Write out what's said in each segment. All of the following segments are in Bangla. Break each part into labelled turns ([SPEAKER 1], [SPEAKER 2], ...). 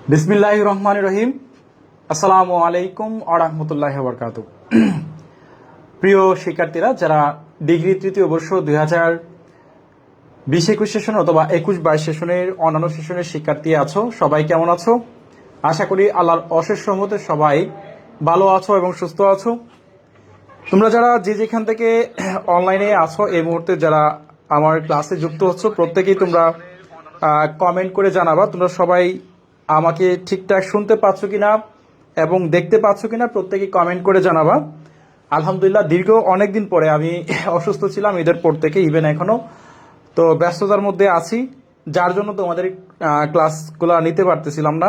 [SPEAKER 1] বিসমিল্লাহির রহমানির রহিম। আসসালামু আলাইকুম ওয়া রাহমাতুল্লাহি ওয়া বারাকাতুহু। প্রিয় শিক্ষার্থীরা, যারা ডিগ্রি তৃতীয় বর্ষ 2020-21 সেশন অথবা 21-22 সেশনের অন্যান্য সেশনের শিক্ষার্থী আছো, সবাই কেমন আছো? আশা করি আল্লাহর অশেষ রহমতে সবাই ভালো আছো এবং সুস্থ আছো। তোমরা যারা যে যেখান থেকে অনলাইনে আছো এই মুহূর্তে, যারা আমার ক্লাসে যুক্ত হচ্ছ, প্রত্যেকেই তোমরা কমেন্ট করে জানাবা তোমরা সবাই আমাকে ঠিকঠাক শুনতে পাচ্ছ কিনা এবং দেখতে পাচ্ছ কিনা, প্রত্যেকেই কমেন্ট করে জানাবা। আলহামদুলিল্লাহ, দীর্ঘ অনেকদিন পরে আমি অসুস্থ ছিলাম, ঈদের পর থেকে ইভেন এখনো তো ব্যস্ততার মধ্যে আছি, যার জন্য তোমাদের ক্লাসগুলো নিতে পারতেছিলাম না।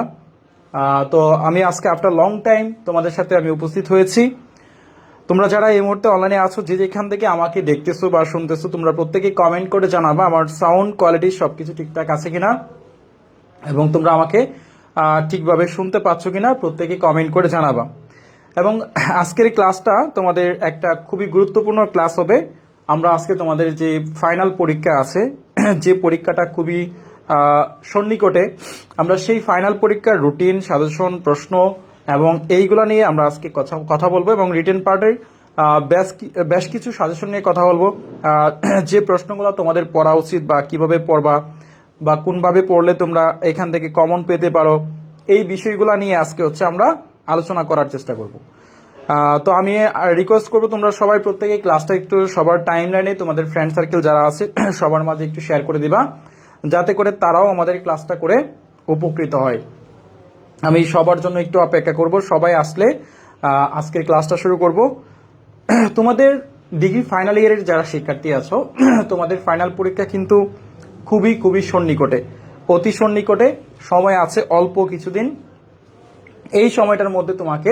[SPEAKER 1] তো আমি আজকে আফটার লং টাইম তোমাদের সাথে আমি উপস্থিত হয়েছি। তোমরা যারা এই মুহূর্তে অনলাইনে আছো, যে যেখান থেকে আমাকে দেখতেছো বা শুনতেছো, তোমরা প্রত্যেকেই কমেন্ট করে জানাবা আমার সাউন্ড কোয়ালিটি সবকিছু ঠিকঠাক আছে কিনা এবং তোমরা আমাকে ঠিকভাবে শুনতে পাচ্ছ কিনা, প্রত্যেকেই কমেন্ট করে জানাবা। এবং আজকের এই ক্লাসটা তোমাদের একটা খুবই গুরুত্বপূর্ণ ক্লাস হবে। আমরা আজকে তোমাদের যে ফাইনাল পরীক্ষা আছে, যে পরীক্ষাটা খুবই সন্নিকটে, আমরা সেই ফাইনাল পরীক্ষার রুটিন, সাজেশন, প্রশ্ন এবং এইগুলো নিয়ে আমরা আজকে কথা বলবো এবং রিটেন পার্টের বেশ কিছু সাজেশন নিয়ে কথা বলবো। যে প্রশ্নগুলো তোমাদের পড়া উচিত বা কিভাবে পড়বা বা কোনভাবে পড়লে তোমরা এখান থেকে কমন পেতে পারো, এই বিষয়গুলো নিয়ে আজকে আমরা আলোচনা করার চেষ্টা করব। তো আমি রিকোয়েস্ট করবো তোমরা সবাই প্রত্যেকে ক্লাসটা একটু সবার টাইম লাইনে তোমাদের ফ্রেন্ড সার্কেল যারা আছে সবার মাঝে একটু শেয়ার করে দিবা, যাতে করে তারাও আমাদের ক্লাসটা করে উপকৃত হয়। আমি সবার জন্য একটু অপেক্ষা করব, সবাই আসলে আজকের ক্লাসটা শুরু করব। তোমাদের ডিগ্রি ফাইনাল ইয়ারের যারা শিক্ষার্থী আছো, তোমাদের ফাইনাল পরীক্ষা কিন্তু খুবই খুবই সন্নিকটে, অতি সন্নিকটে। সময় আছে অল্প কিছুদিন। এই সময়টার মধ্যে তোমাকে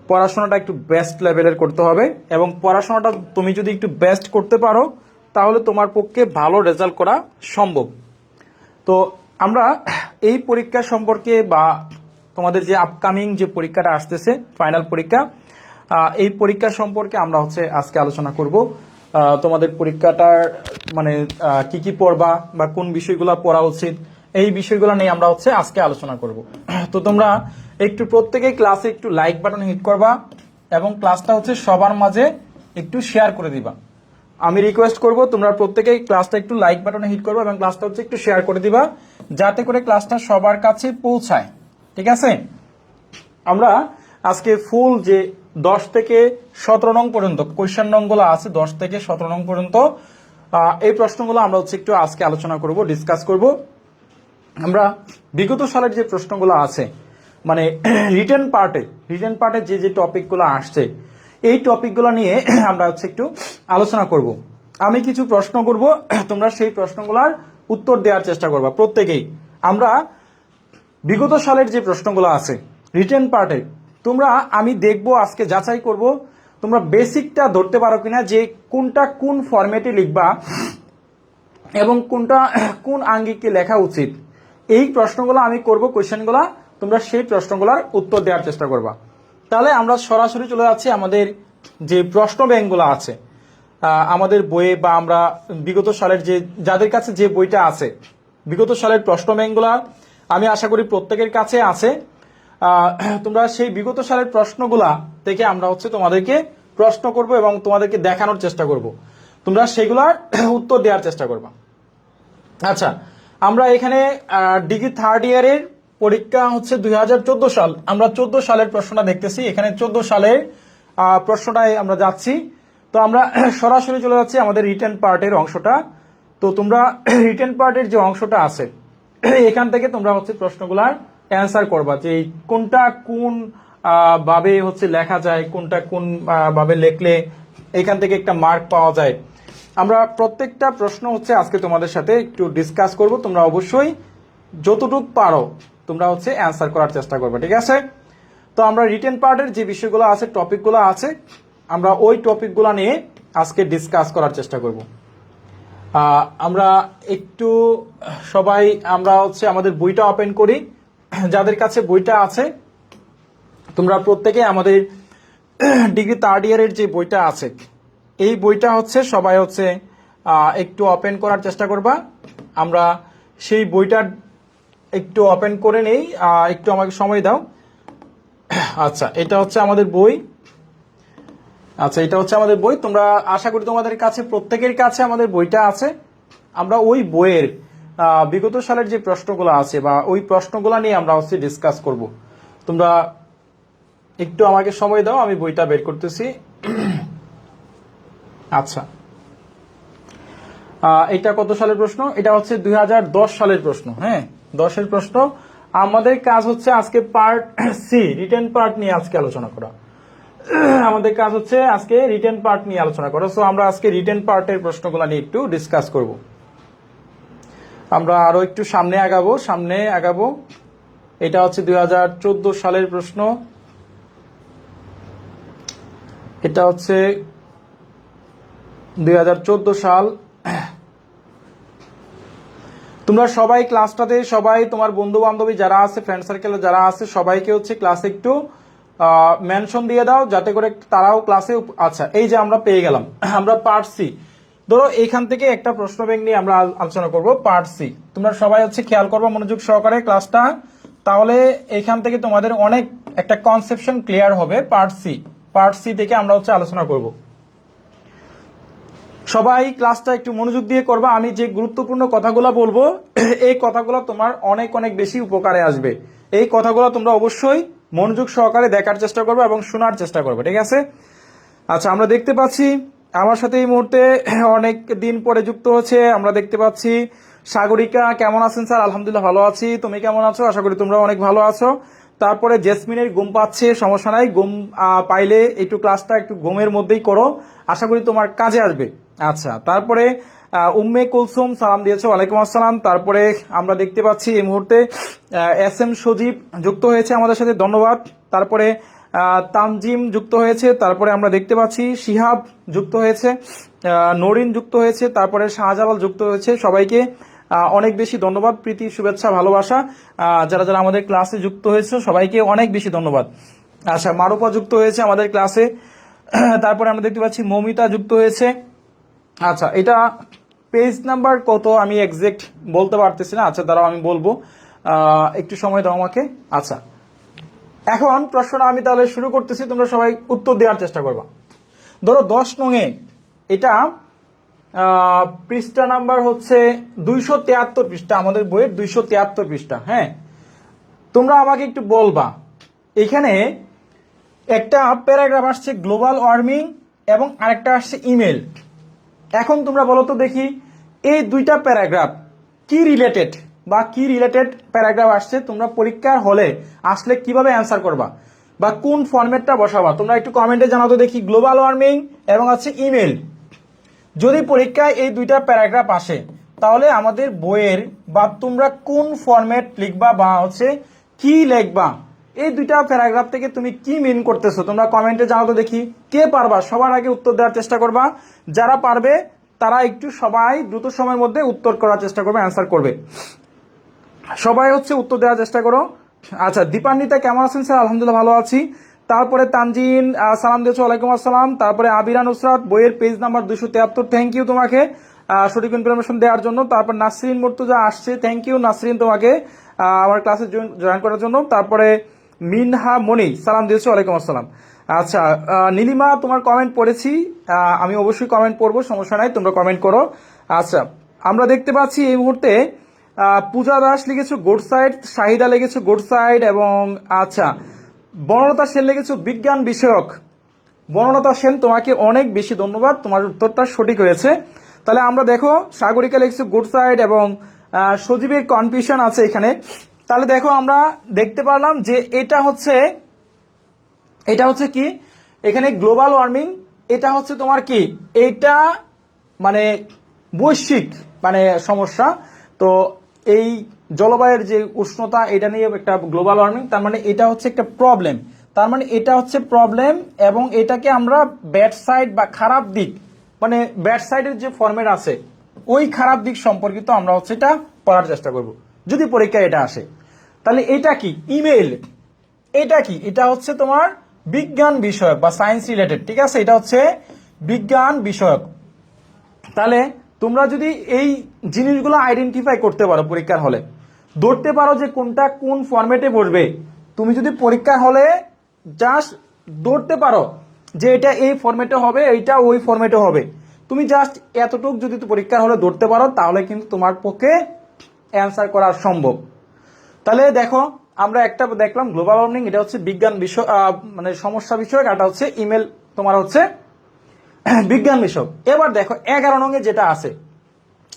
[SPEAKER 1] পড়াশোনাটা একটু বেস্ট লেভেলের করতে হবে এবং পড়াশোনাটা তুমি যদি একটু বেস্ট করতে পারো, তাহলে তোমার পক্ষে ভালো রেজাল্ট করা সম্ভব। তো আমরা এই পরীক্ষা সম্পর্কে বা তোমাদের যে আপকামিং যে পরীক্ষাটা আসতেছে ফাইনাল পরীক্ষা, এই পরীক্ষা সম্পর্কে আমরা আজকে আলোচনা করব। তোমাদের পরীক্ষাটার মানে কি কি পড়বা বা কোন বিষয়গুলো পড়া উচিত, এই বিষয়গুলো নিয়ে আমরা আজকে আলোচনা করব। তো তোমরা একটু প্রত্যেকেই ক্লাসে একটু লাইক বাটন হিট করবা এবং ক্লাসটা সবার মাঝে একটু শেয়ার করে দিবা। আমি রিকোয়েস্ট করব তোমরা প্রত্যেকেই ক্লাসটা একটু লাইক বাটনে হিট করবা এবং ক্লাসটা একটু শেয়ার করে দিবা, যাতে করে ক্লাসটা সবার কাছে পৌঁছায়। ঠিক আছে? আমরা আজকে ফুল যে 10 থেকে 17 নং পর্যন্ত কোয়েশ্চেন নংগুলো আছে, 10 থেকে 17 নং পর্যন্ত এই প্রশ্নগুলো আমরা একটু আজকে আলোচনা করব, ডিসকাস করব। আমরা বিগত সালের যে প্রশ্নগুলো আছে, মানে রিটেন পার্টে যে যে টপিকগুলো আসছে, এই টপিকগুলো নিয়ে আমরা একটু আলোচনা করব। আমি কিছু প্রশ্ন করব, তোমরা সেই প্রশ্নগুলোর উত্তর দেওয়ার চেষ্টা করবা প্রত্যেকেই। আমরা বিগত সালের যে প্রশ্নগুলো আছে রিটেন পার্টে, তোমরা আমি দেখব আজকে যাচাই করব তোমরা বেসিকটা ধরতে পারো কিনা, যে কোনটা কোন ফরম্যাটে লিখবা এবং কোনটা কোন আঙ্গিকে লেখা উচিত। এই প্রশ্নগুলো আমি করব, কোয়েশ্চেনগুলো তোমরা সেই প্রশ্নগুলোর উত্তর দেওয়ার চেষ্টা করবা। তাহলে আমরা সরাসরি চলে যাচ্ছি আমাদের যে প্রশ্ন ব্যাংকগুলো আছে আমাদের বইয়ে, বা আমরা বিগত সালের যে যাদের কাছে যে বইটা আছে, বিগত সালের প্রশ্ন ব্যাংকগুলো আমি আশা করি প্রত্যেকের কাছে আছে। তোমরা সেই বিগত সালের প্রশ্নগুলা থেকে আমরা তোমাদেরকে প্রশ্ন করব এবং তোমাদেরকে দেখানোর চেষ্টা করব, তোমরা সেগুলার উত্তর দেওয়ার চেষ্টা করবা। আচ্ছা, আমরা এখানে ডিগ্রি থার্ড ইয়ারের পরীক্ষা 2014 সাল, আমরা 14 সালের প্রশ্নটা দেখতেছি। এখানে 14 সালের প্রশ্নটায় আমরা যাচ্ছি। তো আমরা সরাসরি চলে যাচ্ছি আমাদের রিটেন পার্টের অংশটা। তো তোমরা রিটেন পার্টের যে অংশটা আছে, এখান থেকে তোমরা প্রশ্নগুলার অ্যান্সার করবা, যে কোনটা কোন ভাবে লেখা যায়, কোনটা কোন ভাবে লিখলে এখান থেকে একটা মার্ক পাওয়া যায়। আমরা প্রত্যেকটা প্রশ্ন আজকে তোমাদের সাথে একটু ডিসকাস করব। তোমরা অবশ্যই যতটুকু পারো তোমরা অ্যান্সার করার চেষ্টা করবে। ঠিক আছে? তো আমরা রিটেন পার্টের যে বিষয়গুলো আছে, টপিকগুলো আছে, আমরা ওই টপিকগুলো নিয়ে আজকে ডিসকাস করার চেষ্টা করব। আমরা একটু সবাই আমরা আমাদের বইটা ওপেন করি। যাদের কাছে বইটা আছে তোমরা প্রত্যেকে আমাদের ডিগ্রি থার্ড ইয়ারের যে বইটা আছে, এই বইটা সবাই একটু ওপেন করার চেষ্টা করবা। আমরা সেই বইটার একটু ওপেন করে নেই, একটু আমাকে সময় দাও। আচ্ছা, এটা হচ্ছে আমাদের বই। আচ্ছা, এটা হচ্ছে আমাদের বই। তোমরা আশা করি তোমাদের কাছে প্রত্যেকের কাছে আমাদের বইটা আছে। আমরা ওই বইয়ের বিগত সালের যে প্রশ্নগুলো আছে বা ওই প্রশ্নগুলো নিয়ে আমরা হচ্ছে ডিসকাস করব। তোমরা একটু আমাকে সময় দাও, আমি বইটা বের করতেছি। আচ্ছা, এটা কত সালের প্রশ্ন? এটা হচ্ছে 2010 সালের প্রশ্ন। হ্যাঁ, 10-এর প্রশ্ন। আমাদের কাজ হচ্ছে আজকে পার্ট সি, রিটেন পার্ট নিয়ে আজকে আলোচনা করা। আমাদের কাজ হচ্ছে আজকে রিটেন পার্ট নিয়ে আলোচনা করা। সো আমরা আজকে রিটেন পার্টের প্রশ্নগুলো নিয়ে একটু ডিসকাস করব। আমরা আরো একটু সামনে আগাবো। এটা হচ্ছে 2014 সালের প্রশ্ন। এটা হচ্ছে 2014 সাল। তোমরা সবাই ক্লাসটাতে, সবাই তোমার বন্ধু বান্ধবী যারা আছে, ফ্রেন্ড সার্কেলে যারা আছে, সবাইকে হচ্ছে ক্লাসে একটু মেনশন দিয়ে দাও, যাতে করে তারাও ক্লাসে। আচ্ছা, এই যে আমরা পেয়ে গেলাম, আমরা পার্ট সি। ধরো এইখান থেকে একটা প্রশ্ন ব্যাংক নিয়ে আমরা আলোচনা করব, পার্ট সি। তোমরা সবাই হচ্ছে খেয়াল করবো মনোযোগ সহকারে ক্লাসটা, তাহলে এইখান থেকে তোমাদের অনেক একটা কনসেপশন ক্লিয়ার হবে। পার্ট সি থেকে আমরা হচ্ছে আলোচনা করব। সবাই ক্লাসটা একটু মনোযোগ দিয়ে করবা। আমি যে গুরুত্বপূর্ণ কথাগুলো বলবো, এই কথাগুলো তোমার অনেক অনেক বেশি উপকারে আসবে। এই কথাগুলো তোমরা অবশ্যই মনোযোগ সহকারে দেখার চেষ্টা করবে এবং শোনার চেষ্টা করবে, ঠিক আছে? আচ্ছা, আমরা দেখতে পাচ্ছি আমার সাথে এই মুহূর্তে অনেক দিন পরে যুক্ত হচ্ছে, আমরা দেখতে পাচ্ছি সাগরিকা। কেমন আছেন স্যার? আলহামদুলিল্লাহ ভালো আছি। তুমি কেমন আছো? আশা করি তোমরা অনেক ভালো আছো। তারপরে জেসমিনের ঘুম পাচ্ছে, সমস্যা নাই, ঘুম পাইলে একটু ক্লাসটা একটু ঘুমের মধ্যেই করো, আশা করি তোমার কাজে আসবে। আচ্ছা, তারপরে উম্মে কুলসুম সালাম দিয়েছো, ওয়ালাইকুম আসসালাম। তারপরে আমরা দেখতে পাচ্ছি এই মুহূর্তে এস এম সজীব যুক্ত হয়েছে আমাদের সাথে, ধন্যবাদ। তারপরে তানজিম যুক্ত হয়েছে। তারপরে আমরা দেখতে পাচ্ছি শিহাব যুক্ত হয়েছে, নরিন যুক্ত হয়েছে, তারপরে শাহজালাল যুক্ত হয়েছে। সবাইকে অনেক বেশি ধন্যবাদ, প্রীতি, শুভেচ্ছা, ভালোবাসা। যারা যারা আমাদের ক্লাসে যুক্ত হয়েছে সবাইকে অনেক বেশি ধন্যবাদ। আচ্ছা, মারুপা যুক্ত হয়েছে আমাদের ক্লাসে। তারপরে আমরা দেখতে পাচ্ছি মমিতা যুক্ত হয়েছে। আচ্ছা, এটা পেজ নাম্বার কত আমি এক্সাক্ট বলতে পারতেছি না। আচ্ছা, দাঁড়াও আমি বলবো, একটু সময় দাও আমাকে। আচ্ছা, এখন প্রশ্নটা আমি তাহলে শুরু করতেছি, তোমরা সবাই উত্তর দেওয়ার চেষ্টা করবা। ধরো 10 নঙে, এটা পৃষ্ঠা নাম্বার হচ্ছে 273 পৃষ্ঠা, আমাদের বইয়ের 273 পৃষ্ঠা। হ্যাঁ, তোমরা আমাকে একটু বলবা, এখানে একটা প্যারাগ্রাফ আসছে গ্লোবাল ওয়ার্মিং এবং আরেকটা আসছে ইমেল। এখন তোমরা বলো তো দেখি, এই দুইটা প্যারাগ্রাফ কি রিলেটেড বা কি রিলেটেড প্যারাগ্রাফ আসছে, তোমরা পরীক্ষার হলে আসলে কিভাবে অ্যান্সার করবা বা কোন ফরম্যাটটা বসাবা, তোমরা একটু কমেন্টে জানাতো দেখি। গ্লোবাল ওয়ার্মিং এবং আছে ইমেল, যদি পরীক্ষায় এই দুইটা প্যারাগ্রাফ আসে, তাহলে আমাদের বইয়ের বা তোমরা কোন ফরম্যাট লিখবা বা হচ্ছে কি লিখবা, এই দুইটা প্যারাগ্রাফ থেকে তুমি কি মিন করতেছো, তোমরা কমেন্টে জানাতো দেখি। কে পারবা সবার আগে উত্তর দেওয়ার চেষ্টা করবা, যারা পারবে তারা একটু সবাই দ্রুত সময়ের মধ্যে উত্তর করার চেষ্টা করবে, অ্যান্সার করবে। সবাই হচ্ছে উত্তর দেওয়ার চেষ্টা করো। আচ্ছা, দীপান্বিতা কেমন আছেন? স্যার আলহামদুলিল্লাহ ভালো আছি। তারপরে তানজিন সালাম দিয়েছো, ওয়ালাইকুম আসসালাম। তারপরে আবিরা নুসরাত, বইয়ের পেজ নাম্বার 273, থ্যাংক ইউ তোমাকে সঠিক ইনফরমেশন দেওয়ার জন্য। তারপর নাসরিন মুর্তুজা আসছে, থ্যাংক ইউ নাসরিন তোমাকে আমার ক্লাসে জয়েন করার জন্য। তারপরে মিনহা মনি সালাম দিয়েছো, ওয়ালাইকুম আসসালাম। আচ্ছা, নীলিমা তোমার কমেন্ট পড়েছি, আমি অবশ্যই কমেন্ট পড়বো, সমস্যা নাই, তোমরা কমেন্ট করো। আচ্ছা, আমরা দেখতে পাচ্ছি এই মুহূর্তে পূজা দাস লিখেছো গুড সাইড, শাহিদা লিখেছো গুড সাইড, এবং আচ্ছা বনলতা সেন লিখেছো বিজ্ঞান বিষয়ক। বনলতা সেন তোমাকে অনেক বেশি ধন্যবাদ, তোমার উত্তরটা সঠিক হয়েছে। তাহলে আমরা দেখো, সাগরিকা লিখেছো গুড সাইড এবং সজীবের কনফিউশন আছে এখানে। তাহলে দেখো, আমরা দেখতে পারলাম যে এটা হচ্ছে কি, এখানে গ্লোবাল ওয়ার্মিং, এটা হচ্ছে তোমার কি, এটা মানে বৈশ্বিক মানে সমস্যা। তো এই জলবায়ুর যে উষ্ণতা, এটা নিয়ে একটা গ্লোবাল ওয়ার্মিং, তার মানে এটা হচ্ছে একটা প্রবলেম, তার মানে এটা হচ্ছে প্রবলেম, এবং এটাকে আমরা ব্যাড সাইড বা খারাপ দিক, মানে ব্যাড সাইডের যে ফরম্যাট আছে ওই খারাপ দিক সম্পর্কিত আমরা হচ্ছে এটা পড়ার চেষ্টা করব যদি পরীক্ষায় এটা আসে। তাহলে এটা কি ইমেল, এটা কি, এটা হচ্ছে তোমার বিজ্ঞান বিষয়ক বা সায়েন্স রিলেটেড, ঠিক আছে, এটা হচ্ছে বিজ্ঞান বিষয়ক। তাহলে তোমরা যদি এই জিনিসগুলো আইডেন্টিফাই করতে পারো পরীক্ষার হলে, ধরতে পারো যে কোনটা কোন ফরম্যাটে বসবে। তুমি যদি পরীক্ষা হলে জাস্ট ধরতে পারো যে এটা এই ফরম্যাটে হবে, এইটা ওই ফরম্যাটে হবে, তুমি জাস্ট এতটুকু যদি পরীক্ষার হলে ধরতে পারো তাহলে কিন্তু তোমার পক্ষে অ্যান্সার করা সম্ভব। তাহলে দেখো আমরা একটা দেখলাম গ্লোবাল ওয়ার্মিং, এটা হচ্ছে বিজ্ঞান বিষয়, মানে সমস্যা বিষয়ক, এটা হচ্ছে ইমেল তোমার হচ্ছে বিজ্ঞান বিষয়ক। এবার দেখো 11 নং এ যেটা আছে,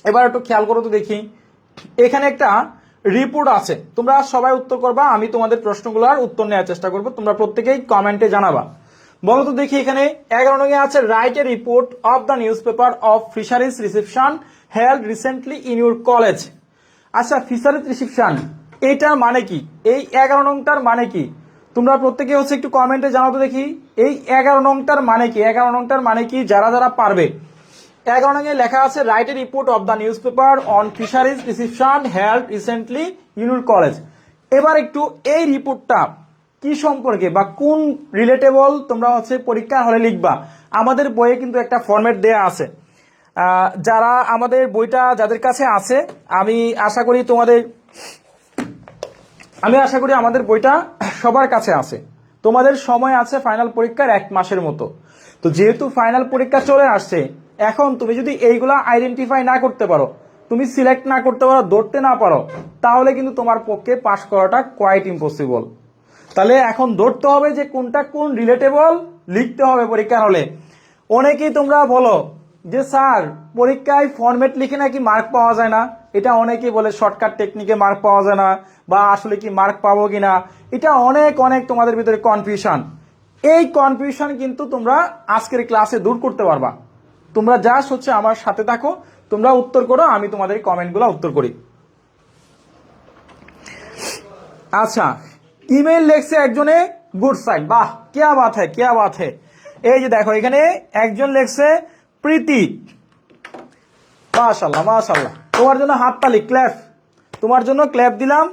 [SPEAKER 1] এবার একটু খেয়াল করো তো দেখি। এখানে একটা রিপোর্ট আছে, তোমরা সবাই উত্তর করবা, আমি তোমাদের প্রশ্নগুলোর উত্তর নেওয়ার চেষ্টা করবো, তোমরা প্রত্যেকেই কমেন্টে জানাবা। বলো তো দেখি, এখানে 11 নং এ আছে write a report of the news paper of fisheries reception held recently in your college. আচ্ছা, ফিশারিজ রিসেপশন এইটার মানে কি, এই 11 নংটার মানে কি, তোমরা প্রত্যেকে হচ্ছে একটু কমেন্টে জানাও তো দেখি এই 11 নংটার মানে কি। 11 নংটার মানে কি যারা যারা পারবে। 11 নং এ লেখা আছে write a report of the news paper on fisheries reception held recently in your college. এবার একটু এই রিপোর্টটা কি সম্পর্কে বা কোন রিলেটেবল তোমরা হচ্ছে পরীক্ষার হলে লিখবা। আমাদের বইয়ে কিন্তু একটা ফরম্যাট দেয়া আছে, যারা আমাদের বইটা যাদের কাছে আছে, আমি আশা করি আমাদের বইটা সবার কাছে আছে। তোমাদের সময় আছে ফাইনাল পরীক্ষার 1 মাসের মতো। তো যেহেতু ফাইনাল পরীক্ষা চলে আসছে, এখন তুমি যদি এইগুলা আইডেন্টিফাই না করতে পারো, তুমি সিলেক্ট না করতে পারো, ধরতে না পারো, তাহলে কিন্তু তোমার পক্ষে পাস করাটা কোয়াইট ইম্পসিবল। তাহলে এখন ধরতে হবে যে কোনটা কোন রিলেটেবল লিখতে হবে পরীক্ষার হলে। অনেকেই তোমরা বলো যে স্যার পরীক্ষায় ফরম্যাট লিখে নাকি মার্ক পাওয়া যায় না, এটা অনেকেই বলে শর্টকাট টেকনিকে মার্ক পাওয়া যায় না, বা আসলে কি মার্ক পাবো কিনা, এটা অনেক অনেক তোমাদের ভিতরে কনফিউশন। এই কনফিউশন কিন্তু তোমরা আজকের ক্লাসে দূর করতে পারবা। তোমরা জাস্ট হচ্ছে আমার সাথে থাকো, তোমরা উত্তর করো, আমি তোমাদের কমেন্টগুলো উত্তর করি। আচ্ছা, ইমেল লেখছে একজনে গুড সাইড, বাহ क्या बात है क्या बात है। এই যে দেখো এখানে একজন লেখছে প্রীতি, মাশাআল্লাহ মাশাআল্লাহ, তোমার জন্য হাততালি, ক্ল্যাপ, তোমার জন্য ক্ল্যাপ দিলাম।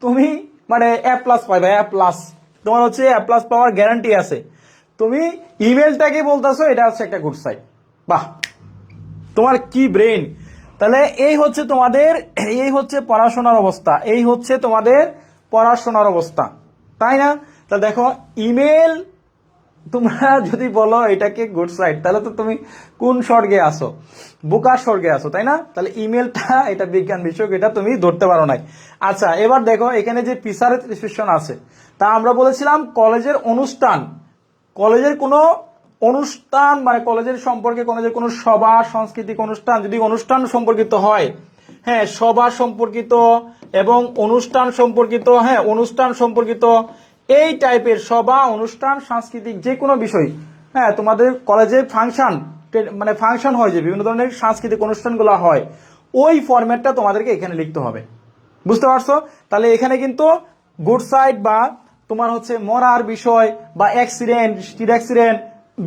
[SPEAKER 1] তুমি মানে এ প্লাস পাইবা, এ প্লাস, তোমার হচ্ছে এ প্লাস পাওয়ার গ্যারান্টি আছে। তুমি ইমেলটাকে বলতেছো এটা হচ্ছে একটা গুড সাইড, বাহ তোমার কি ব্রেন। তাহলে এই হচ্ছে তোমাদের, এই হচ্ছে পড়াশোনার অবস্থা, এই হচ্ছে তোমাদের পড়াশোনার অবস্থা, তাই না? তা দেখো ইমেল তোমরা যদি বলো এটাকে গুড সাইড, তাহলে তো তুমি কোন স্বর্গে আসো, বোকার স্বর্গে আসো, তাই না? তাহলে ইমেলটা এটা বিজ্ঞান বিষয়ক, এটা তুমি ধরতে পারো নাই। আচ্ছা, এবার দেখো এখানে যে ফিশারিজ রিসেপশন আছে, তা আমরা বলেছিলাম কলেজের অনুষ্ঠান, কলেজের কোনো অনুষ্ঠান মানে কলেজের সম্পর্কে কলেজের কোনো সভা সাংস্কৃতিক অনুষ্ঠান যদি অনুষ্ঠান সম্পর্কিত হয়, হ্যাঁ সভা সম্পর্কিত এবং অনুষ্ঠান সম্পর্কিত, হ্যাঁ অনুষ্ঠান সম্পর্কিত এই টাইপের সভা অনুষ্ঠান সাংস্কৃতিক যে কোনো বিষয়, হ্যাঁ তোমাদের কলেজে ফাংশন মানে ফাংশন হয় যে বিভিন্ন ধরনের সাংস্কৃতিক অনুষ্ঠানগুলো হয়, ওই ফরম্যাটটা তোমাদেরকে এখানে লিখতে হবে। বুঝতে পারছো? তাহলে এখানে কিন্তু গুড সাইড বা তোমার হচ্ছে মরার বিষয় বা accident, street accident,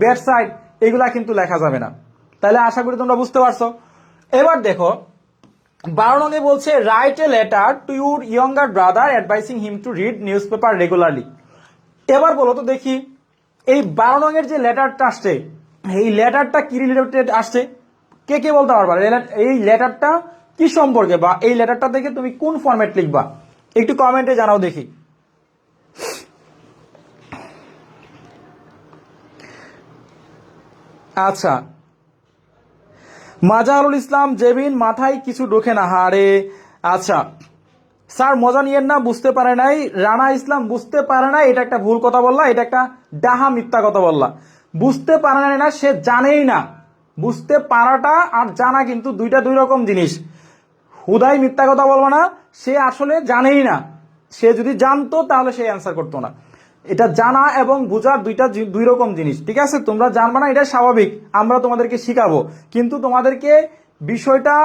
[SPEAKER 1] bad side, এগুলা কিন্তু লেখা যাবে না। তাহলে আশা করি তোমরা বুঝতে পারছো। এবার দেখো 12 নঙে বলছে write a letter to your younger brother advising him to read news paper regularly. এবার বলো তো দেখি এই 12 নঙের যে লেটারটা আসছে, এই লেটারটা কি রিলেটেড আসছে, কে কে বলতে পারবা এই লেটারটা কি সম্পর্কে, বা এই লেটারটা দেখে তুমি কোন ফরম্যাট লিখবা, একটু কমেন্টে জানাও দেখি। আচ্ছা, মাজারুল ইসলাম জেবিন, মাথায় কিছু ঢোকে না হারে। আচ্ছা স্যার মজা নিয়েন না, বুঝতে পারে নাই। রানা ইসলাম, বুঝতে পারে নাই এটা একটা ভুল কথা বললা, এটা একটা ডাহা মিথ্যা কথা বললা। বুঝতে পারে নাই না, সে জানেই না। বুঝতে পারাটা আর জানা কিন্তু দুইটা দুই রকম জিনিস। হুদাই মিথ্যা কথা বলবো না, সে আসলে জানেই না। সে যদি জানতো তাহলে সে অ্যান্সার করতো না। এটা জানা এবং বোঝার দুইটা দুই রকম জিনিস, ঠিক আছে? তোমরা জানবা না, এটা স্বাভাবিক, আমরা তোমাদেরকে শিখাবো, কিন্তু তোমাদেরকে বিষয়টা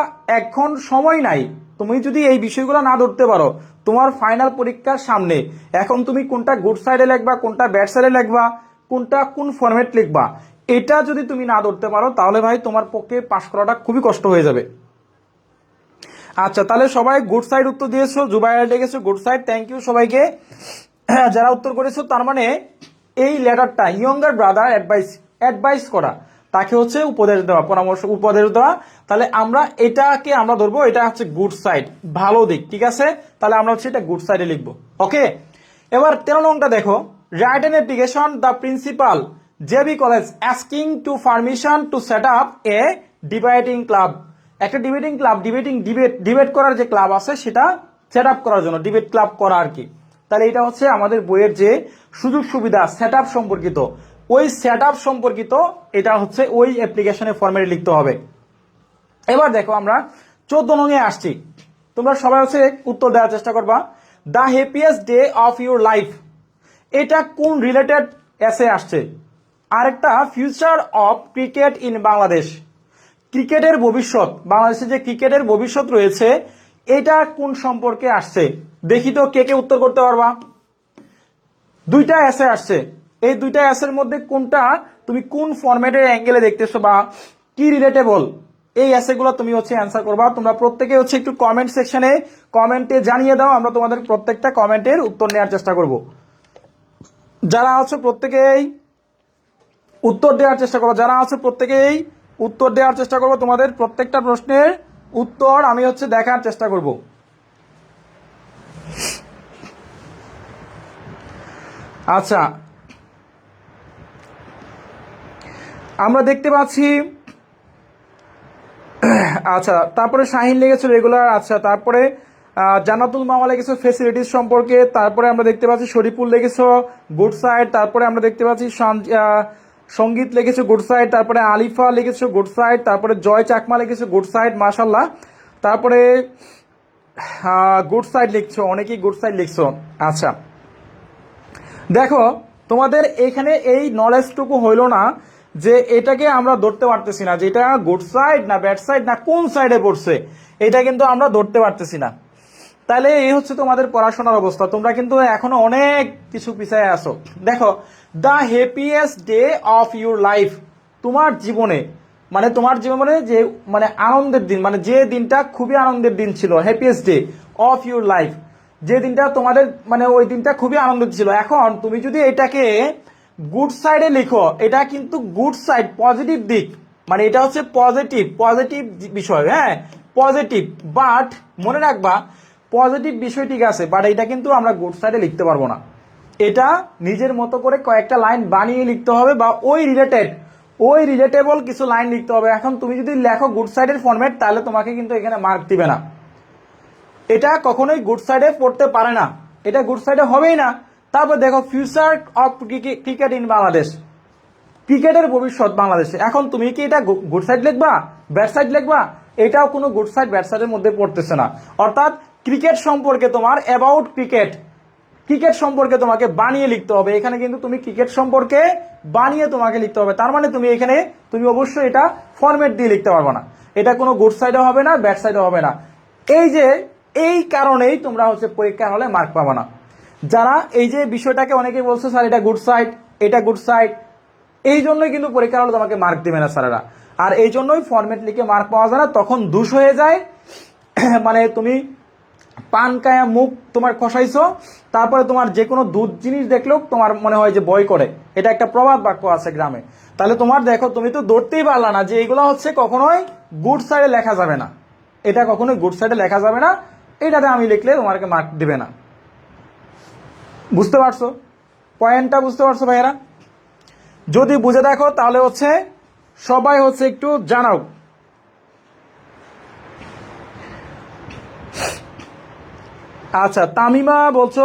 [SPEAKER 1] এখন সময় নাই। তুমি যদি এই বিষয়গুলো না ধরতে পারো, তোমার ফাইনাল পরীক্ষার সামনে, এখন তুমি কোনটা গুড সাইডে লিখবা, কোনটা ব্যাড সাইডে লিখবা, কোনটা কোন ফরম্যাট লিখবা, এটা যদি তুমি না ধরতে পারো, তাহলে ভাই তোমার পক্ষে পাশ করাটা খুবই কষ্ট হয়ে যাবে। আচ্ছা, তাহলে সবাই গুড সাইড উত্তর দিয়েছো, জুবাইর লিখেছো গুড সাইড, থ্যাংক ইউ সবাইকে যারা উত্তর করেছো। তার মানে এই লেটারটা ইয়ঙ্গার ব্রাদার অ্যাডভাইস করা, তাকে হচ্ছে উপদেশ দেওয়া, পরামর্শ উপদেশ দেওয়া। তাহলে আমরা এটাকে আমরা ধরবো, এটা হচ্ছে গুড সাইড, ভালো দিক, ঠিক আছে। তাহলে আমরা হচ্ছে এটা গুড সাইডে লিখবো। ওকে, এবার 13 নংটা দেখো, write an application the principal JB college asking to permission to set up a debating club. একটা ডিবেটিং ক্লাব, ডিবেট করার যে ক্লাব আছে সেটা সেট আপ করার জন্য, ডিবেট ক্লাব করা আর কি। তাহলে এটা হচ্ছে আমাদের বইয়ের যে সুযোগ সুবিধা সেট আপ সম্পর্কিত, ওই সেট আপ সম্পর্কিত এটা হচ্ছে ওই অ্যাপ্লিকেশনের ফরম্যাটে লিখতে হবে। এবার দেখো আমরা 14 নং এ আসছি। তোমরা সবাই হচ্ছে উত্তর দেওয়ার চেষ্টা করবা। The happiest day of your life, এটা কোন রিলেটেড এসে আসছে? আরেকটা future of cricket in Bangladesh, ক্রিকেটের ভবিষ্যৎ, বাংলাদেশে যে ক্রিকেটের ভবিষ্যৎ রয়েছে এটা কোন সম্পর্কে আসছে? দেখি তো কে কে উত্তর করতে পারবা। দুইটা এসে আসছে, এই দুইটা এসের মধ্যে কোনটা তুমি কোন ফরম্যাটের অ্যাঙ্গেলে দেখতেছো বা কি রিলেটেবল, এই এসেগুলো তুমি হচ্ছে অ্যান্সার করবা। তোমরা প্রত্যেকে হচ্ছে একটু কমেন্ট সেকশনে কমেন্টে জানিয়ে দাও, আমরা তোমাদের প্রত্যেকটা কমেন্টের উত্তর নেওয়ার চেষ্টা করব। যারা আছে প্রত্যেকেই উত্তর দেওয়ার চেষ্টা করবো, যারা আছে প্রত্যেকেই উত্তর দেওয়ার চেষ্টা করবো। তোমাদের প্রত্যেকটা প্রশ্নের উত্তর আমি হচ্ছে দেখার চেষ্টা করব। আচ্ছা, আমরা দেখতে পাচ্ছি, আচ্ছা তারপরে শাহিন লেগেছে রেগুলার, আচ্ছা তারপরে জান্নাতুল মামা লেগেছে ফেসিলিটিস সম্পর্কে, তারপরে আমরা দেখতে পাচ্ছি শরীফুল লেগেছে গুড সাইড, তারপরে আমরা দেখতে পাচ্ছি সঙ্গীত লেগেছে গুড সাইড, তারপরে আলিফা লেগেছে গুড সাইড, তারপরে জয় চাকমা লেগেছে গুড সাইড, মাশাল্লাহ। তারপরে গুড সাইড লিখছো, অনেকেই গুড সাইড লিখছো। আচ্ছা দেখো, তোমাদের এখানে এই নলেজটুকু হইল না যে এটাকে আমরা ধরতে পারতেছি না যে এটা গুড সাইড না ব্যাড সাইড না কোন সাইডে পড়ছে, এটা কিন্তু আমরা ধরতে পারতেছি না। তাহলে এই হচ্ছে তোমাদের পড়াশোনার অবস্থা, তোমরা কিন্তু এখনো অনেক কিছু পিছায় আসো। দেখো, the happiest day of your life, তোমার জীবনে মানে তোমার জীবনে যে মানে আনন্দের দিন, মানে যে দিনটা খুবই আনন্দের দিন ছিল, happiest day of your life, যে দিনটা তোমাদের মানে ওই দিনটা খুবই আনন্দের ছিল। এখন তুমি যদি এটাকে গুড সাইডে লিখো, এটা কিন্তু গুড সাইড, পজিটিভ দিক, মানে এটা হচ্ছে পজিটিভ বিষয়, হ্যাঁ পজিটিভ। বাট মনে রাখবা পজিটিভ বিষয় ঠিক আছে, বাট এটা কিন্তু আমরা গুড সাইডে লিখতে পারবো না। এটা নিজের মতো করে কয়েকটা লাইন বানিয়ে লিখতে হবে বা ওই রিলেটেবল কিছু লাইন লিখতে হবে। এখন তুমি যদি লেখো গুড সাইডের ফরম্যাট, তাহলে তোমাকে কিন্তু এখানে মার্ক দিবে না। এটা কখনোই গুড সাইডে পড়তে পারে না, এটা গুড সাইডে হবেই না। তারপর দেখো future of cricket in Bangladesh, ক্রিকেটের ভবিষ্যৎ বাংলাদেশে। এখন তুমি কি এটা গুড সাইড লিখবা ব্যাড সাইড লিখবা? এটাও কোনো গুড সাইড ব্যাড সাইডের মধ্যে পড়তেছে না। অর্থাৎ ক্রিকেট সম্পর্কে তোমার অ্যাবাউট ক্রিকেট সম্পর্কে তোমাকে বানিয়ে লিখতে হবে। এখানে কিন্তু তুমি ক্রিকেট সম্পর্কে বানিয়ে তোমাকে লিখতে হবে, তার মানে তুমি এখানে তুমি অবশ্যই এটা ফরম্যাট দিয়ে লিখতে পারবে না। এটা কোনো গুড সাইডে হবে না, ব্যাড সাইডে হবে না। এই কারণেই তোমরা হচ্ছে পরীক্ষা হলে মার্ক পাবে না। যারা এই যে বিষয়টাকে অনেকে বলছে স্যার এটা গুড সাইড, এটা গুড সাইড, এই জন্যই কিন্তু পরীক্ষা হলে তোমাকে মার্ক দিবে না স্যারেরা। আর এই জন্যই ফরম্যাট লিখে মার্ক পাওয়া যায় না, তখন দুষ হয়ে যায়। মানে তুমি পান কায়া মুখ তোমার খসাইছো, তারপরে তোমার যে কোনো দুধ জিনিস দেখলেও তোমার মনে হয় যে ভয় করে, এটা একটা প্রবাদ বাক্য আছে গ্রামে। তাহলে তোমার দেখো তুমি তো ধরতেই পারলা না যে এগুলো হচ্ছে কখনোই গুড সাইডে লেখা যাবে না, এটা কখনোই গুড সাইডে লেখা যাবে না, এটাতে আমি লিখলে তোমাকে মার্ক দিবে না। বুঝতে পারছো পয়েন্টটা? বুঝতে পারছো ভাইয়েরা? যদি বুঝে দেখো তাহলে হচ্ছে সবাই হচ্ছে একটু জানাও। আচ্ছা তামিমা বলছো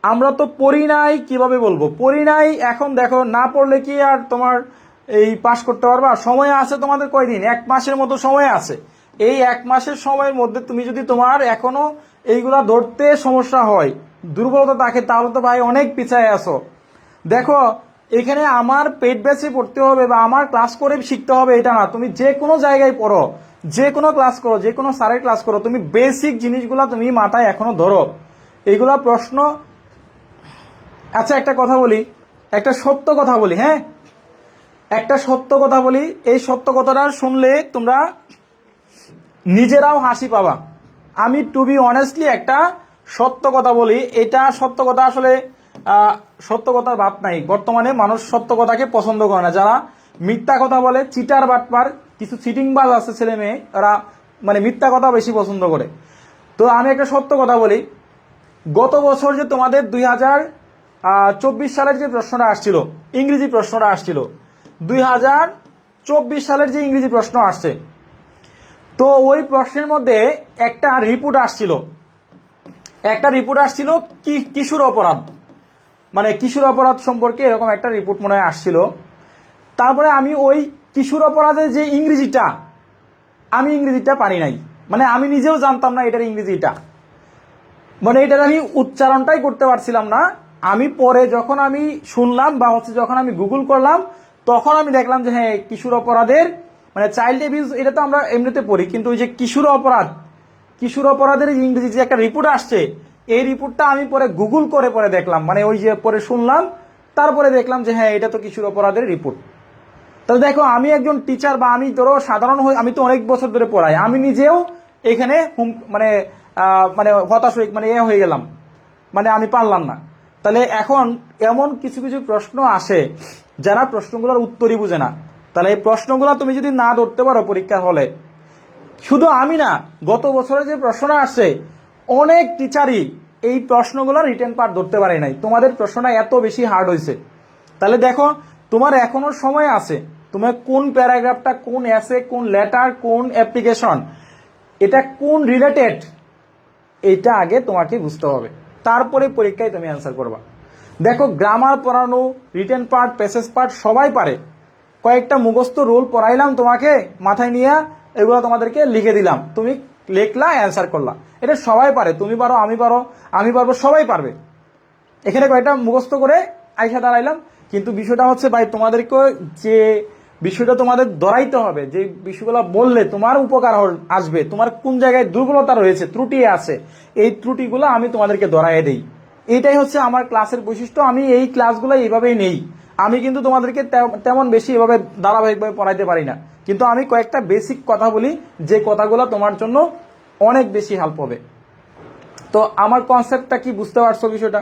[SPEAKER 1] আমরা তো পড়ি নাই, কিভাবে বলবো পড়ি নাই? এখন দেখো না পড়লে কি আর তোমার এই পাস করতে পারবা? সময় আছে তোমাদের কয়দিন, 1 মাসের মতো সময় আছে। এই 1 মাসের সময়ের মধ্যে তুমি যদি তোমার এখনো এইগুলা ধরতে সমস্যা হয়, দুর্বলতা থাকে, তাহলে তো ভাই অনেক পিছায় আছো। দেখো এখানে আমার পেড ব্যাচে পড়তে হবে বা আমার ক্লাস করে শিখতে হবে এটা না, তুমি যে কোনো জায়গায় পড়ো, যে কোনো ক্লাস করো, যে কোনো স্যারের ক্লাস করো, তুমি বেসিক জিনিসগুলা তুমি মাথায় এখনো ধরো, এইগুলা প্রশ্ন। আচ্ছা একটা কথা বলি, একটা সত্য কথা বলি, হ্যাঁ একটা সত্য কথা বলি, এই সত্য কথাটা শুনলে তোমরা নিজেরাও হাসি পাবা। আমি টু বি অনেস্টলি একটা সত্য কথা বলি, এটা সত্য কথা আসলে সত্য কথার ভাব নাই। বর্তমানে মানুষ সত্য কথাকে পছন্দ করে না, যারা মিথ্যা কথা বলে, চিটার বাটপার, কিছু চিটিংবাজ আছে ছেলে মেয়ে, ওরা মানে মিথ্যা কথা বেশি পছন্দ করে। তো আমি একটা সত্য কথা বলি, গত বছর যে তোমাদের 2024 সালের যে প্রশ্নটা আসছিল, ইংরেজি প্রশ্নটা আসছিল, 2024 সালের যে ইংরেজি প্রশ্ন আসছে, তো ওই প্রশ্নের মধ্যে একটা রিপোর্ট আসছিল কিশোর অপরাধ, মানে কিশোর অপরাধ সম্পর্কে এরকম একটা রিপোর্ট মনে হয় আসছিল। তারপরে আমি ওই কিশোর অপরাধের যে ইংরেজিটা, আমি ইংরেজিটা পারি নাই, মানে আমি নিজেও জানতাম না এটার ইংরেজিটা, মানে এটার আমি উচ্চারণটাই করতে পারছিলাম না। আমি পরে যখন আমি শুনলাম বা যখন আমি গুগল করলাম, তখন আমি দেখলাম যে হ্যাঁ, কিশোর অপরাধের মানে চাইল্ড অ্যাবিউজ, এটা তো আমরা এমনিতে পড়ি, কিন্তু ওই যে কিশোর অপরাধের ইংরেজি যে একটা রিপোর্ট আসছে, এই রিপোর্টটা আমি পরে গুগল করে পরে দেখলাম, মানে ওই যে পরে শুনলাম, তারপরে দেখলাম যে হ্যাঁ, এটা তো কিশোর অপরাধের রিপোর্ট। তাহলে দেখো, আমি একজন টিচার বা আমি ধরো সাধারণ আমি তো অনেক বছর ধরে পড়াই, আমি নিজেও এখানে মানে মানে হতাশ মানে হয়ে গেলাম, মানে আমি পারলাম না। তাহলে এখন এমন কিছু কিছু প্রশ্ন আসে যারা প্রশ্নগুলোর উত্তরই বুঝে না। তাহলে এই প্রশ্নগুলো তুমি যদি না ধরতে পারো পরীক্ষার হলে, শুধু আমি না, গত বছরে যে প্রশ্নটা আসছে, অনেক টিচারই এই প্রশ্নগুলো রিটেন পার্ট ধরতে পারে নাই, তোমাদের প্রশ্নটা এত বেশি হার্ড হয়েছে। তাহলে দেখো, তোমার এখনো সময় আছে, তোমার কোন প্যারাগ্রাফটা, কোন এসে, কোন লেটার, কোন অ্যাপ্লিকেশন, এটা কোন রিলেটেড, এটা আগে তোমাকে বুঝতে হবে, তারপরে পরীক্ষায় তুমি অ্যান্সার করবা। দেখো, গ্রামার পড়ানো, রিটেন পার্ট, প্যাসেজ পার্ট সবাই পারে, কয়েকটা মুখস্থ রোল পড়াইলাম তোমাকে মাথায় নিয়ে, এগুলো তোমাদেরকে লিখে দিলাম, তুমি লিখলা, অ্যান্সার করলা, এটা সবাই পারে, তুমি পারো, আমি পারবো, সবাই পারবে। এখানে কয়েকটা মুখস্থ করে আইসা দাঁড়াইলাম, কিন্তু বিষয়টা হচ্ছে ভাই, তোমাদেরকে যে বিষয়টা তোমাদের ধরাইতে হবে, যে বিষয়গুলো বললে তোমার উপকার আসবে, তোমার কোন জায়গায় দুর্বলতা রয়েছে, ত্রুটি আছে, এই ত্রুটিগুলো আমি তোমাদেরকে ধরাইয়ে দেই। এইটাই হচ্ছে আমার ক্লাসের বৈশিষ্ট্য, আমি এই ক্লাসগুলো এইভাবেই নেই। আমি কিন্তু তোমাদেরকে তেমন বেশি এভাবে ধারাবাহিকভাবে পড়াইতে পারি না, কিন্তু আমি কয়েকটা বেসিক কথা বলি, যে কথাগুলো তোমার জন্য অনেক বেশি হেল্প হবে। তো আমার কনসেপ্টটা কি বুঝতে পারছো বিষয়টা,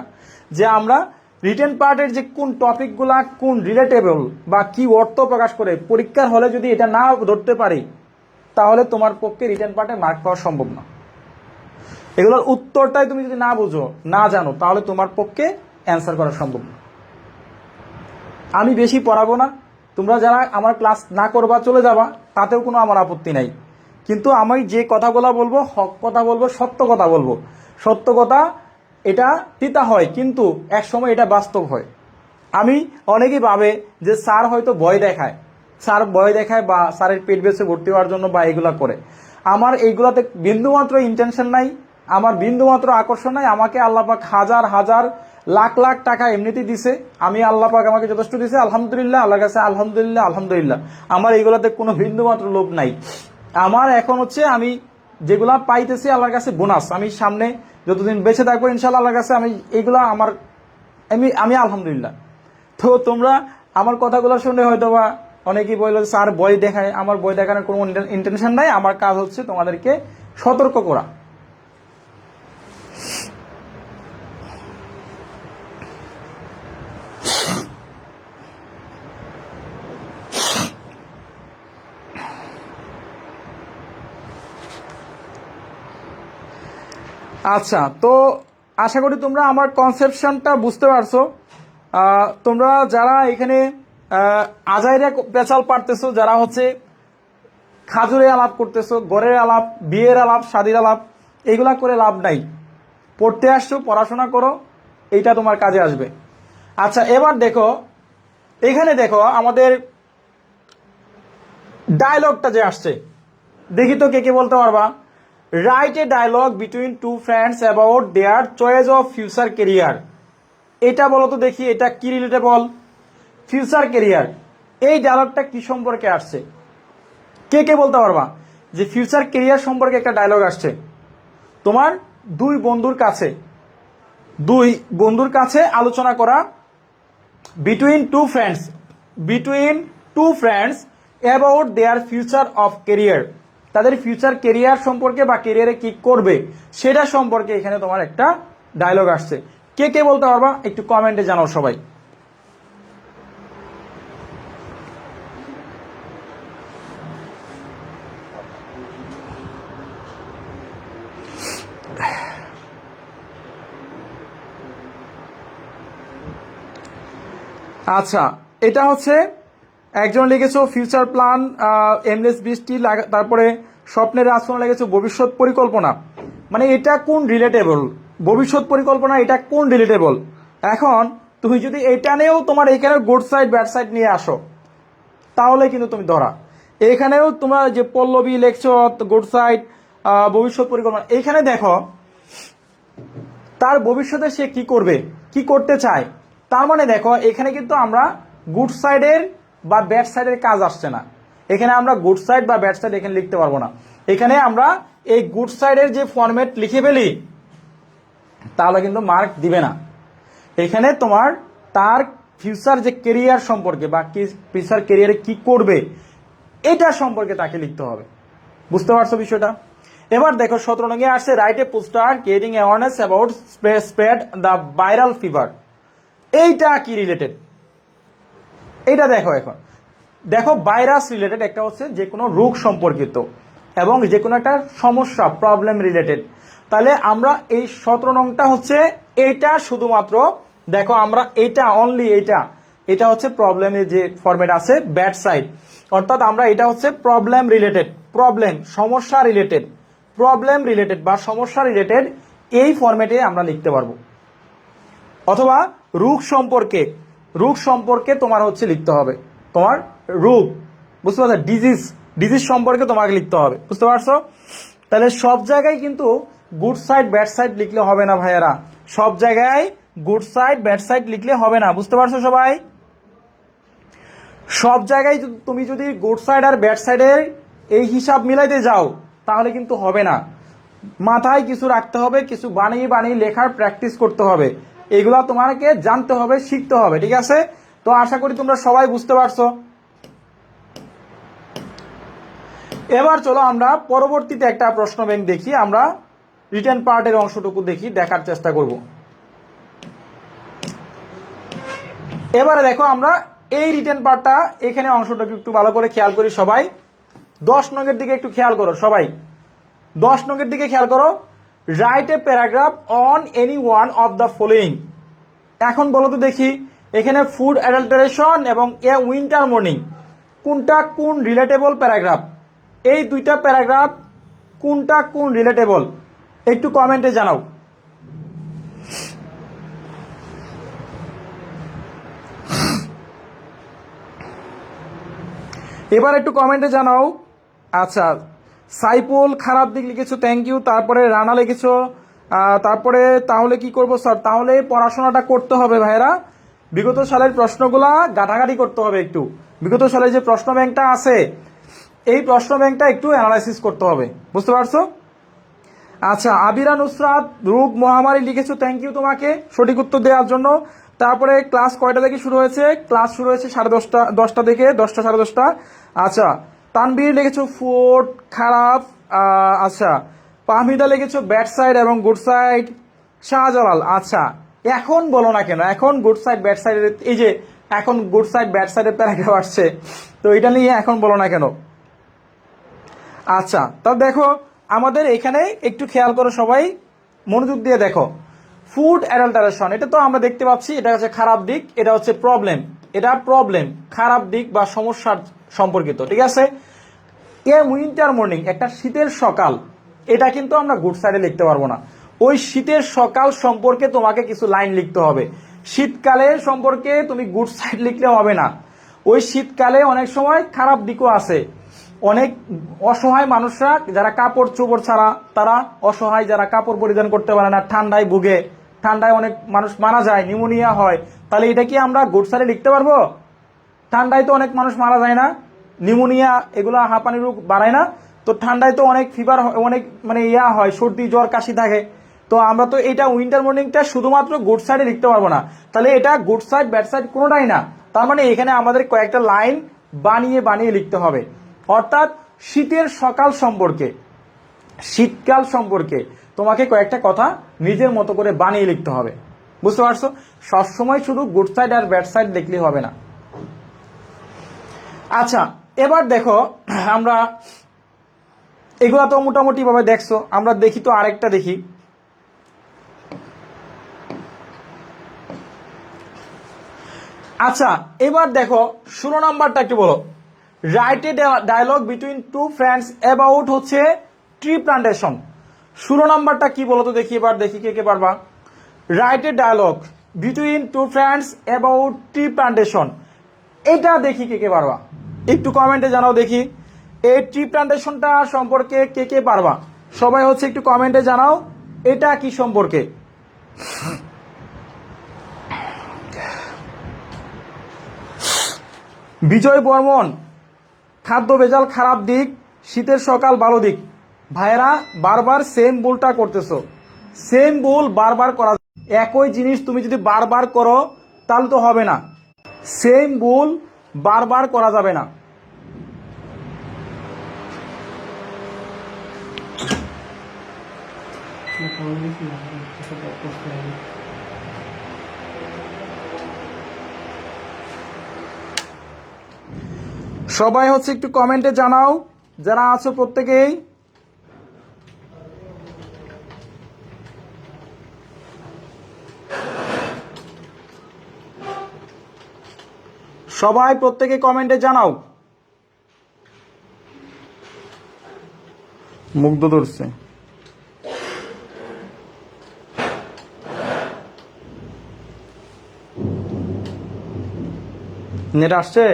[SPEAKER 1] যে আমরা রিটেন পার্টের যে কোন টপিকগুলা কোন রিলেটেবল বা কি অর্থ প্রকাশ করে, পরীক্ষার হলে যদি এটা না ধরতে পারি, তাহলে তোমার পক্ষে রিটেন পার্টে মার্ক পাওয়া সম্ভব না। এগুলোর উত্তরটাই তুমি যদি না বুঝো, না জানো, তাহলে তোমার পক্ষে অ্যান্সার করা সম্ভব না। আমি বেশি পড়াবো না, তোমরা যারা আমার ক্লাস না করবা, চলে যাবা, তাতেও কোনো আমার আপত্তি নাই, কিন্তু আমি যে কথাগুলো বলবো, হক কথা বলবো, সত্য কথা বলবো। সত্য কথা এটা তিতা হয়, কিন্তু এক সময় এটা বাস্তব হয়। আমি অনেকেই ভাবে যে স্যার হয়তো ভয় দেখায় বা স্যারের পেট বেছে ভর্তি হওয়ার জন্য বা এগুলা করে। আমার এইগুলাতে বিন্দুমাত্র ইন্টেনশন নাই, আমার বিন্দুমাত্র আকর্ষণ নাই। আমাকে আল্লাপাক হাজার হাজার লাখ লাখ টাকা এমনিতেই দিছে, আমি আল্লাপাক আমাকে যথেষ্ট দিছে, আলহামদুলিল্লাহ, আল্লাহর কাছে আলহামদুলিল্লাহ। আমার এইগুলাতে কোনো বিন্দুমাত্র লোভ নাই। আমার এখন হচ্ছে আমি যেগুলা পাইতেছি আল্লাহর কাছে বোনাস, আমি সামনে যতদিন বেঁচে থাকবো ইনশাল্লাহ আল্লাহর কাছে আমি এইগুলা আমি আলহামদুলিল্লাহ। তো তোমরা আমার কথাগুলো শুনে হয়তো বা অনেকেই বললো স্যার ভয় দেখায়, আমার ভয় দেখানোর কোনো ইন্টেনশন নাই। আমার কাজ হচ্ছে তোমাদেরকে সতর্ক করা। আচ্ছা, তো আশা করি তোমরা আমার কনসেপশনটা বুঝতে পারছো। তোমরা যারা এখানে আজাইরা পেঁচাল পারতেছো, যারা হচ্ছে খাজুরে আলাপ করতেছো, গড়ের আলাপ, বিয়ের আলাপ, শাদির আলাপ, এইগুলা করে লাভ নাই। পড়তে আসছো, পড়াশোনা করো, এইটা তোমার কাজে আসবে। আচ্ছা, এবার দেখো, এখানে দেখো আমাদের ডায়লগটা যে আসছে, দেখি তো কে কে বলতে পারবা। Write a dialogue between two friends about their choice of future career. এটা বলো তো দেখি, এটা কি রিলেটেবল? ফিউচার কেরিয়ার, এই ডায়লগটা কি সম্পর্কে আসছে? কে কে বলতে পারবা যে ফিউচার কেরিয়ার সম্পর্কে একটা ডায়লগ আসছে? তোমার দুই বন্ধুর কাছে আলোচনা করা, between two friends about their future of career. তাদের ফিউচার কেরিয়ার সম্পর্কে বা কেরিয়ারে কি করবে সেটা সম্পর্কে এখানে তোমার একটা ডায়লগ আসছে। কে কে বলতে পারবা একটু কমেন্টে জানাও সবাই। আচ্ছা, এটা হচ্ছে একজন লিখেছো ফিউচার প্ল্যান, এমলেস বৃষ্টি, তারপরে স্বপ্নের রাজকন্যা লিখেছো ভবিষ্যৎ পরিকল্পনা। মানে এটা কোন রিলেটেবল? ভবিষ্যৎ পরিকল্পনা এটা কোন রিলেটেবল? এখন তুমি যদি এটা নিয়েও তোমার এখানে গুড সাইড ব্যাড সাইড নিয়ে আসো, তাহলে কিন্তু তুমি ধরা। এখানেও তোমার যে পল্লবী লেখছো গুড সাইড ভবিষ্যৎ পরিকল্পনা, এখানে দেখো তার ভবিষ্যতে সে কি করবে, কি করতে চায়। তার মানে দেখো এখানে কিন্তু আমরা গুড সাইডের বা ব্যাড সাইডের কাজ আসছে না। এখানে আমরা গুড সাইড বা ব্যাড সাইড এখানে লিখতে পারবো না। এখানে আমরা এই গুড সাইডের যে ফরম্যাট লিখে ফেলি, তাহলে কিন্তু মার্ক দিবে না। এখানে তোমার তার ফিউচার যে কেরিয়ার সম্পর্কে বা ফিউচার কেরিয়ারে কি করবে এটা সম্পর্কে তাকে লিখতে হবে। বুঝতে পারছো বিষয়টা? এবার দেখো 17 নং এ আসছে write a poster creating awareness about spread the viral fever. এইটা কি রিলেটেড? এইটা দেখো, এখন দেখো ভাইরাস রিলেটেড, একটা হচ্ছে যে কোনো রোগ সম্পর্কিত এবং যে কোনো একটা সমস্যা প্রবলেম রিলেটেড। তাহলে আমরা এই 17 নংটা হচ্ছে এটা শুধুমাত্র দেখো আমরা এটা অনলি এটা হচ্ছে প্রবলেমের যে ফরম্যাট আছে ব্যাড সাইড, অর্থাৎ আমরা এটা হচ্ছে প্রবলেম রিলেটেড, সমস্যা রিলেটেড, বা সমস্যা রিলেটেড এই ফরম্যাটে আমরা লিখতে পারবো। অথবা রোগ সম্পর্কে তোমার হচ্ছে লিখতে হবে, তোমার রোগ, বুঝতে পারছো, ডিজিজ সম্পর্কে তোমাকে লিখতে হবে। বুঝতে পারছো? তাহলে সব জায়গায় কিন্তু গুড সাইড ব্যাড সাইড লিখলে হবে না ভাইয়ারা, সব জায়গায় গুড সাইড ব্যাড সাইড লিখলে হবে না। বুঝতে পারছো সবাই? সব জায়গায় তুমি যদি গুড সাইড আর ব্যাড সাইডের এই হিসাব মিলাইতে যাও তাহলে কিন্তু হবে না। মাথায় কিছু রাখতে হবে, কিছু বানিয়ে বানিয়ে লেখার প্র্যাকটিস করতে হবে, এগুলা তোমাকে জানতে হবে, শিখতে হবে। ঠিক আছে? তো আশা করি তোমরা সবাই বুঝতে পারছো। এবার চলো আমরা পরবর্তীতে একটা প্রশ্ন ব্যাংক দেখি, আমরা রিটেন পার্টের অংশটুকু দেখি, দেখার চেষ্টা করব। এবারে দেখো আমরা এই রিটেন পার্টটা এখানে অংশটুকু একটু ভালো করে খেয়াল করি সবাই। 10 নংয়ের দিকে একটু খেয়াল করো সবাই, 10 নংয়ের দিকে খেয়াল করো। Write a paragraph on any one of the following. এখন বলো তো দেখি, এখানে ফুড অ্যাডাল্টারেশন এবং এ উইন্টার মর্নিং কোনটা কোন রিলেটেবল প্যারাগ্রাফ? এই দুইটা প্যারাগ্রাফ কোনটা কোন রিলেটেবল একটু কমেন্টে জানাও। এবার একটু কমেন্টে জানাও। আচ্ছা, সাইফুল খারাপ দিক লিখেছো, থ্যাংক ইউ। তারপরে রানা লিখেছো, তারপরে তাহলে কি করব স্যার? তাহলে পড়াশোনাটা করতে হবে ভাইরা, বিগত সালের প্রশ্নগুলা ঘাটাঘাটি করতে হবে একটু। বিগত সালের যে প্রশ্ন ব্যাংকটা আছে এই প্রশ্ন ব্যাংকটা একটু অ্যানালাইসিস করতে হবে। বুঝতে পারছো? আচ্ছা, আবিরা নুসরাত রোগ মহামারী লিখেছো, থ্যাংক ইউ তোমাকে সঠিক উত্তর দেওয়ার জন্য। তারপরে ক্লাস কয়টা থেকে শুরু হয়েছে? ক্লাস শুরু হয়েছে 10:30 থেকে 10টা 10:30। আচ্ছা, তানবীর লিখেছো ফুড খারাপ। আচ্ছা, পাহমিদা লিখেছো ব্যাড সাইড এবং গুড সাইড। শাহজালাল, আচ্ছা এখন বলো না কেন, এখন গুড সাইড ব্যাড সাইডের এই যে এখন গুড সাইড ব্যাড সাইডের প্যারাগ্রাফ আসছে, তো এটা নিয়ে এখন বলো না কেন? আচ্ছা, তা দেখো আমাদের এখানে একটু খেয়াল করো সবাই, মনোযোগ দিয়ে দেখো। ফুড অ্যাডাল্টারেশন এটা তো আমরা দেখতে পাচ্ছি, এটা হচ্ছে খারাপ দিক, এটা হচ্ছে প্রবলেম, এটা প্রবলেম খারাপ দিক বা সমস্যার সম্পর্কিত। ঠিক আছে? এ উইন্টার মর্নিং একটা শীতের সকাল, এটা কিন্তু আমরা গুড সাইডে লিখতে পারবো না। ওই শীতের সকাল সম্পর্কে তোমাকে কিছু লাইন লিখতে হবে। শীতকালের সম্পর্কে তুমি গুড সাইড লিখলে হবে না। ওই শীতকালে অনেক সময় খারাপ দিকও আছে, অনেক অসহায় মানুষরা যারা কাপড় চোপড় ছাড়া, তারা অসহায় যারা কাপড় পরিধান করতে পারে না, ঠান্ডায় ভুগে, ঠান্ডায় অনেক মানুষ মারা যায়, নিউমোনিয়া হয়, তাহলে এটা কি আমরা গুড সাইডে লিখতে পারবো? ঠান্ডায় তো অনেক মানুষ মারা যায় না, নিউমোনিয়া এগুলা হাঁপানি রোগ বাড়ায় না, তো ঠান্ডায় তো অনেক ফিভার, অনেক মানে হয়, সর্দি জ্বর কাশি থাকে। তো আমরা তো এটা উইন্টার মর্নিংটা শুধুমাত্র গুড সাইডে লিখতে পারবো না, তাহলে এটা গুড সাইড ব্যাড সাইড কোনোটাই না। তার মানে এখানে আমাদের কয়েকটা লাইন বানিয়ে বানিয়ে লিখতে হবে। অর্থাৎ শীতের সকাল সম্পর্কে, শীতকাল সম্পর্কে তোমাকে কয়েকটা কথা নিজের মতো করে বানিয়ে লিখতে হবে। বুঝতে পারছো? সবসময় শুধু গুড সাইড আর ব্যাড সাইড লিখলে হবে না। আচ্ছা, এবার দেখো আমরা এগুলা তো মোটামুটি ভাবে দেখছো, আমরা দেখি তো আরেকটা দেখি। আচ্ছা, এবার দেখো 16 নাম্বারটা একটু বলো। Write a dialogue between two friends about হচ্ছে ট্রি প্লান্টেশন। 16 নাম্বারটা কি বলো তো দেখি, এবার দেখি কে কে পারবা। Write a dialogue between two friends about tree plantation, এটা দেখি কে কে পারবা, একটু কমেন্টে জানাও দেখি। এই ট্রি প্লান্টেশনটা সম্পর্কে কে কে পারবা, সবাই হচ্ছে একটু কমেন্টে জানাও এটা কি সম্পর্কে। বিজয় বর্মন, খাদ্য ভেজাল খারাপ দিক, শীতের সকাল ভালো দিক। ভাইয়েরা বারবার সেম ভুলটা করতেছো, সেম ভুল বারবার করা, একই জিনিস তুমি যদি বারবার করো তাহলে তো হবে না, সেম ভুল বারবার করা যাবে না। সবাই হচ্ছে একটু কমেন্টে জানাও যারা আছো প্রত্যেকেই। সবাই প্রত্যেকে কমেন্টে জানাও। মুগ্ধ ধরছে, নেট আসছে।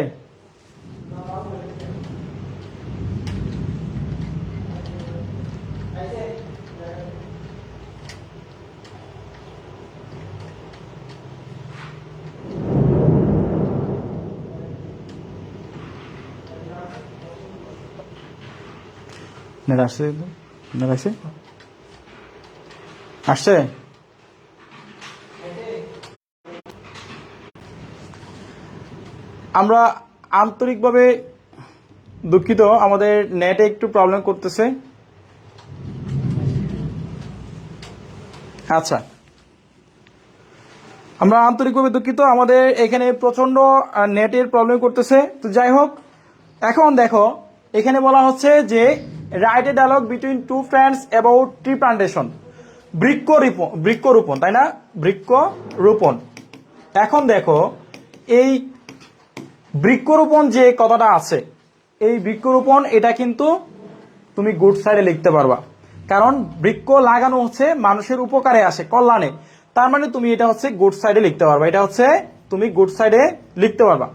[SPEAKER 1] নেট আসছে, নেট আসছে, আসছে। আমরা আন্তরিকভাবে দুঃখিত, আমাদের নেটে একটু প্রবলেম করতেছে। আচ্ছা, আমরা আন্তরিকভাবে দুঃখিত, আমাদের এখানে প্রচন্ড নেটের প্রবলেম করতেছে। তো যাই হোক, এখন দেখো এখানে বলা হচ্ছে যে write a dialogue between two friends about tree plantation, বৃক্ষরোপণ, তাই না, বৃক্ষরোপণ। এখন দেখো এই বৃক্ষরোপণ যে কথাটা আছে, এই বৃক্ষরোপণ এটা কিন্তু তুমি গুড সাইডে লিখতে পারবা, কারণ বৃক্ষ লাগানো হচ্ছে মানুষের উপকারে আসে, কল্যাণে, তার মানে তুমি এটা হচ্ছে গুড সাইডে লিখতে পারবা, এটা হচ্ছে তুমি গুড সাইডে লিখতে পারবা।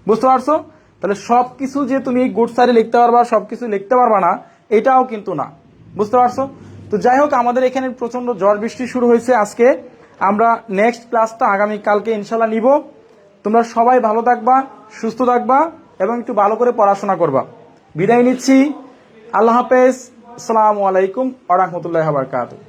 [SPEAKER 1] বুঝতে পারছো? তাহলে সবকিছু যে তুমি গুড সাইডে লিখতে পারবা, সবকিছু লিখতে পারবা না, এটাও কিন্তু না। বুঝতে পারছো? তো যাই হোক, আমাদের এখানে প্রচন্ড ঝড় বৃষ্টি শুরু হয়েছে আজকে। আমরা নেক্সট ক্লাসটা আগামী কালকে ইনশাল্লাহ নিব। তোমরা সবাই ভালো থাকবা, সুস্থ থাকবা এবং একটু ভালো করে পড়াশোনা করবা। বিদায় নিচ্ছি, আল্লাহ হাফেজ, আসসালামু আলাইকুম ওয়া রাহমাতুল্লাহি ওয়া বারাকাতুহু।